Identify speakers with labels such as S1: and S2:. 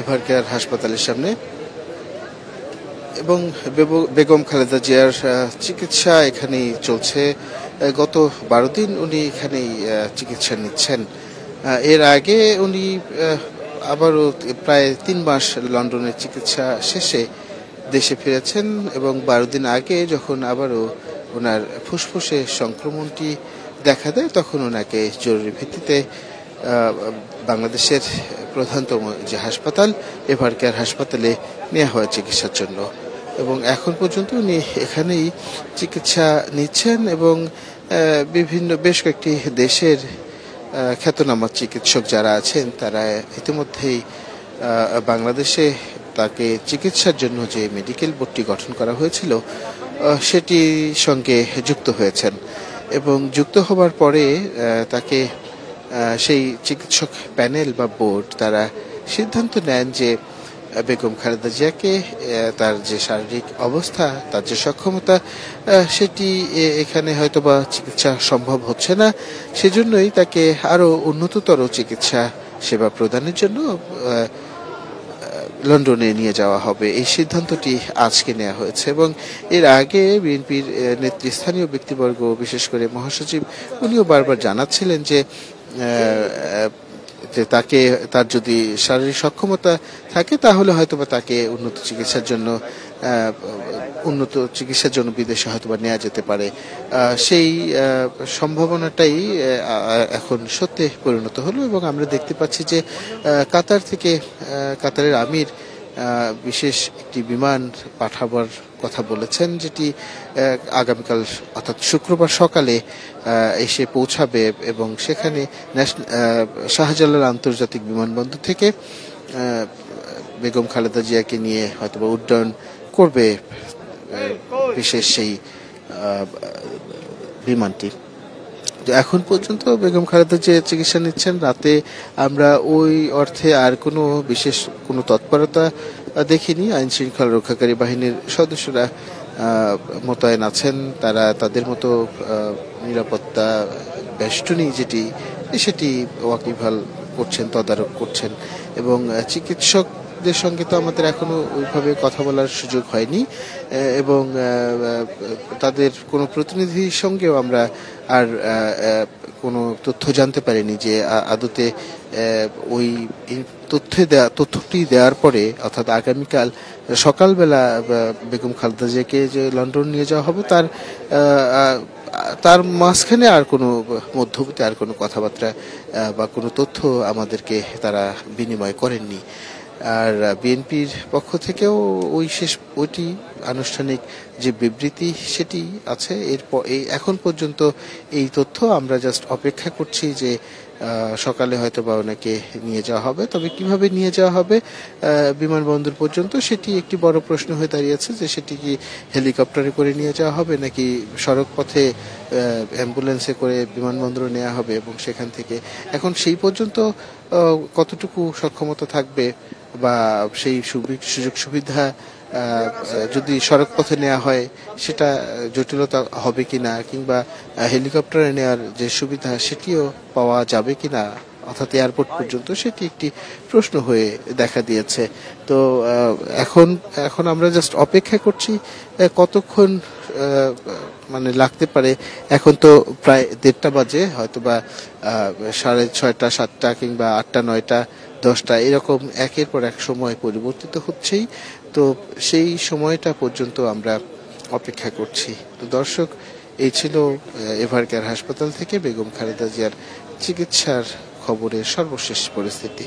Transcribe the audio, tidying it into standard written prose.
S1: এভারকেয়ার হাসপাতালের সামনে এবং বেগম খালেদা জিয়ার চিকিৎসা এখানেই চলছে। গত 12 দিন উনি এখানেই চিকিৎসা নিচ্ছেন। এর আগে উনি আবারও প্রায় 3 মাস লন্ডনের চিকিৎসা শেষে দেশে ফিরেছেন এবং 12 দিন আগে যখন আবারও ওনার ফুসফুসে সংক্রমণটি দেখা দেয় তখন ওনাকে জরুরি ভিত্তিতে বাংলাদেশের প্রধানতম যে হাসপাতাল এভারকেয়ার হাসপাতালে নেওয়া হয় চিকিৎসার জন্য এবং এখন পর্যন্ত উনি এখানেই চিকিৎসা নিচ্ছেন এবং বেশ কয়েকটি দেশের খ্যাতনামা চিকিৎসক যারা আছেন তারা ইতিমধ্যেই বাংলাদেশে তাকে চিকিৎসার জন্য যে মেডিকেল বোর্ডটি গঠন করা হয়েছিল সেটির সঙ্গে যুক্ত হয়েছেন এবং যুক্ত হবার পরে তাকে সেই চিকিৎসক প্যানেল বা বোর্ড তারা সিদ্ধান্ত নেন যে বেগম খালেদা জিয়াকে তার যে শারীরিক অবস্থা তার যে সক্ষমতা সেটি এখানে হয়তোবা চিকিৎসা সম্ভব হচ্ছে না, সেজন্যই তাকে আরো উন্নততর চিকিৎসা সেবা প্রদানের জন্য লন্ডনে নিয়ে যাওয়া হবে। এই সিদ্ধান্তটি আজকে নেওয়া হয়েছে এবং এর আগে বিএনপির নেতৃস্থানীয় ব্যক্তিবর্গ বিশেষ করে মহাসচিব উনিও বারবার জানাচ্ছিলেন যে তাকে তার যদি শারীরিক সক্ষমতা থাকে তাহলে হয়তোবা তাকে উন্নত চিকিৎসার জন্য বিদেশে হয়তোবা নেওয়া যেতে পারে। সেই সম্ভাবনাটাই এখন সত্যি পরিণত হলো এবং আমরা দেখতে পাচ্ছি যে কাতারের আমির বিশেষ একটি বিমান পাঠাবার কথা বলেছেন যেটি আগামীকাল অর্থাৎ শুক্রবার সকালে এসে পৌঁছাবে এবং সেখানে শাহজালাল আন্তর্জাতিক বিমানবন্দর থেকে বেগম খালেদা জিয়াকে নিয়ে হয়তোবা উড্ডয়ন করবে বিশেষ সেই বিমানটি। এখন পর্যন্ত বেগম খালেদা জিয়া চিকিৎসা নিচ্ছেন। রাতে আমরা ওই অর্থে আর বিশেষ কোনো তৎপরতা দেখিনি। আইন শৃঙ্খলা রক্ষাকারী বাহিনীর সদস্যরা মোতায়েন আছেন, তারা তাদের মতো নিরাপত্তা বেষ্টনী সেটি ওয়াকিবহাল করছেন, তদারক করছেন এবং চিকিৎসকদের সঙ্গে তো আমাদের এখনো ওইভাবে কথা বলার সুযোগ হয়নি এবং তাদের কোনো প্রতিনিধির সঙ্গেও আমরা আর কোনো তথ্য জানতে পারিনি যে আদতে ওই তথ্যটি দেওয়ার পরে অর্থাৎ আগামীকাল সকালবেলা বেগম খালেদা জিয়াকে যে লন্ডন নিয়ে যাওয়া হবে তার মাঝখানে আর কোনো মধ্যবর্তী আর কোনো কথাবার্তা বা কোনো তথ্য আমাদেরকে তারা বিনিময় করেননি। আর বিএনপির পক্ষ থেকেও ওইটি আনুষ্ঠানিক যে বিবৃতি সেটি আছে। এখন পর্যন্ত এই তথ্য আমরা জাস্ট অপেক্ষা করছি যে সকালে হয়তো বা ওনাকে নিয়ে যাওয়া হবে, তবে কিভাবে নিয়ে যাওয়া হবে বিমানবন্দর পর্যন্ত সেটি একটি বড় প্রশ্ন হয়ে দাঁড়িয়েছে যে সেটি কি হেলিকপ্টারে করে নিয়ে যাওয়া হবে নাকি সড়ক পথে অ্যাম্বুলেন্সে করে বিমানবন্দরে নেওয়া হবে এবং সেখান থেকে এখন সেই পর্যন্ত কতটুকু সক্ষমতা থাকবে বা সেই সুযোগ সুবিধা যদি সড়ক পথে নেওয়া হয় সেটা জটিলতা হবে কিনা কিংবা হেলিকপ্টারে নেওয়ার যে সুবিধা সেটিও পাওয়া যাবে কিনা অর্থাৎ এয়ারপোর্ট পর্যন্ত, সেটি একটি প্রশ্ন হয়ে দেখা দিয়েছে। তো এখন আমরা জাস্ট অপেক্ষা করছি কতক্ষণ মানে লাগতে পারে। এখন তো প্রায় 1:30 বাজে, হয়তোবা 6:30, 7টা কিংবা 8টা, 9টা, 10টা এরকম একের পর এক সময় পরিবর্তিত হচ্ছেই, তো সেই সময়টা পর্যন্ত আমরা অপেক্ষা করছি। তো দর্শক, এই ছিল এভারকেয়ার হাসপাতাল থেকে বেগম খালেদা জিয়ার চিকিৎসার খবরের সর্বশেষ পরিস্থিতি।